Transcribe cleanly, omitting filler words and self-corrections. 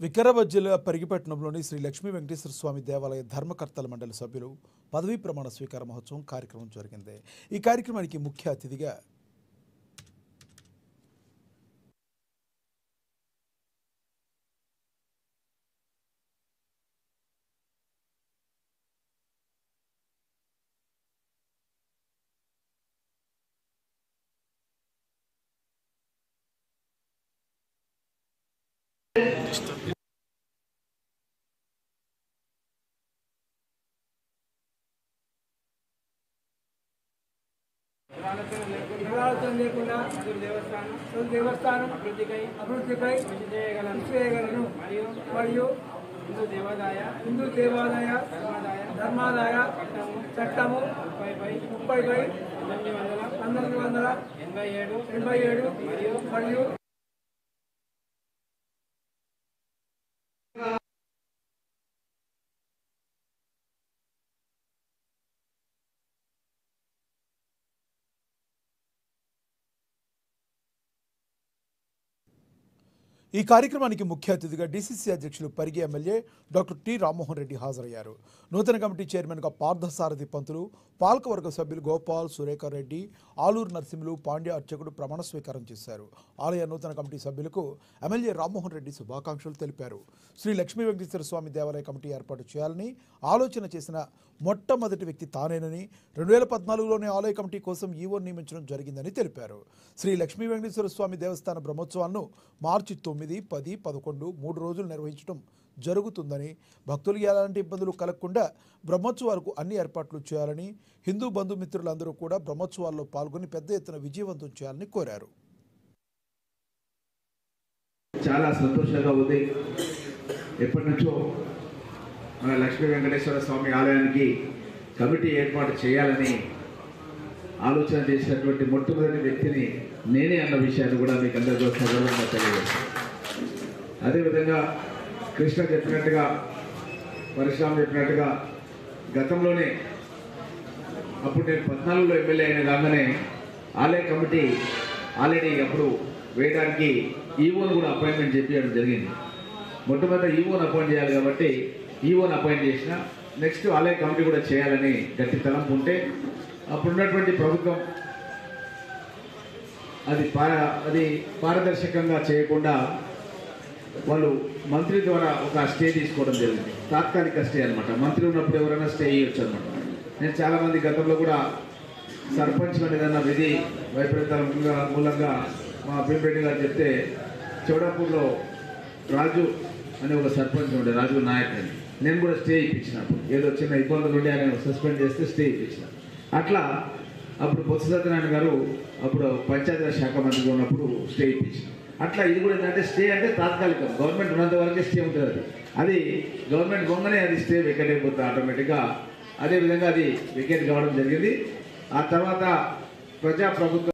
వికారాబాద్ జిల్లా పరిగిపట్నంలోని శ్రీ లక్ష్మీ వెంకటేశ్వర స్వామి దేవాలయ ధర్మకర్తల మండలి సభ్యులు పదవీ ప్రమాణ స్వీకార మహోత్సవం కార్యక్రమం జరిగింది. ఈ కార్యక్రమానికి ముఖ్య అతిథిగా లేకుండా దేవస్థానం అభివృద్ధిపై కృషి చేయగలను మరియు హిందూ దేవాదాయ ధర్మాదాయ చట్టము 30/1987 మరియు ఈ కార్యక్రమానికి ముఖ్య అతిథిగా డీసీసీ అధ్యక్షులు Parigi MLA doctor T Rammohan Reddy హాజరయ్యారు. నూతన కమిటీ చైర్మన్గా పార్థసారథి పంతులు, పాలకవర్గ సభ్యులు గోపాల్, సురేఖర్ రెడ్డి, ఆలూరు నరసింహులు, పాండ్య అర్చకుడు ప్రమాణ స్వీకారం చేశారు. ఆలయ నూతన కమిటీ సభ్యులకు ఎమ్మెల్యే రామ్మోహన్ రెడ్డి శుభాకాంక్షలు తెలిపారు. శ్రీ లక్ష్మీ వెంకటేశ్వర స్వామి దేవాలయ కమిటీ ఏర్పాటు చేయాలని ఆలోచన చేసిన మొట్టమొదటి వ్యక్తి తానేనని, 2014లోనే ఆలయ కమిటీ కోసం ఈవో నియమించడం జరిగిందని తెలిపారు. శ్రీ లక్ష్మీ వెంకటేశ్వర స్వామి దేవస్థాన బ్రహ్మోత్సవాలను మార్చి 9, 10, 11 3 రోజులు నిర్వహించడం జరుగుతుందని, భక్తులు ఎలాంటి ఇబ్బందులు కలగకుండా బ్రహ్మోత్సవాలకు అన్ని ఏర్పాట్లు చేయాలని, హిందూ బంధుమిత్రులందరూ కూడా బ్రహ్మోత్సవాల్లో పాల్గొని పెద్ద ఎత్తున విజయవంతం చేయాలని కోరారు. చాలా సంతోషంగా ఉంది. ఎప్పటి నుంచో మన లక్ష్మీ వెంకటేశ్వర స్వామి ఆలయానికి కమిటీ ఏర్పాటు చేయాలని ఆలోచన చేసినటువంటి మొట్టమొదటి వ్యక్తిని నేనే అన్న విషయాన్ని కూడా మీకు అందరికీ సగర్వంగా తెలియజేస్తాను. అదేవిధంగా కృష్ణ చెప్పినట్టుగా, పరశురామ్ చెప్పినట్టుగా గతంలోనే అప్పుడు నేను 14లో ఎమ్మెల్యే అయిన కాగానే ఆలయ కమిటీ ఆల్రెడీ అప్పుడు వేయడానికి ఈవోను కూడా అపాయింట్మెంట్ చెప్పడం జరిగింది. మొట్టమొదటి ఈవోను అపాయింట్ చేయాలి కాబట్టి ఈవోను అపాయింట్ చేసిన, నెక్స్ట్ ఆలయ కమిటీ కూడా చేయాలని గట్టి తలంపు ఉంటే అప్పుడున్నటువంటి ప్రభుత్వం అది పారదర్శకంగా చేయకుండా వాళ్ళు మంత్రి ద్వారా ఒక స్టే తీసుకోవడం జరిగింది. తాత్కాలిక స్టే అనమాట. మంత్రి ఉన్నప్పుడు ఎవరైనా స్టే చేయొచ్చు అనమాట. నేను చాలామంది గతంలో కూడా సర్పంచ్ ఏదైనా విధి వైపరీత్యాల మూలంగా మా భీమరెడ్డి గారు చెప్తే చౌడాపూర్లో రాజు అనే ఒక సర్పంచ్ ఉండే, రాజు నాయక్ అని, నేను కూడా స్టే ఇప్పించినప్పుడు ఏదో చిన్న ఇబ్బందులు ఉండి ఆయన సస్పెండ్ చేస్తే స్టే ఇప్పించిన. అట్లా అప్పుడు బొత్స సత్యనారాయణ గారు అప్పుడు పంచాయతీరాజ్ శాఖ మంత్రిగా ఉన్నప్పుడు స్టే ఇప్పించిన. అట్లా ఇది కూడా ఏంటంటే స్టే అంటే తాత్కాలికం, గవర్నమెంట్ ఉన్నంత వరకే స్టే ఉంటుంది. అది గవర్నమెంట్ బొంగనే అది స్టే వికెట్ అయిపోతుంది ఆటోమేటిక్గా. అదేవిధంగా అది వికెట్ కావడం జరిగింది. ఆ తర్వాత ప్రజాప్రభుత్వం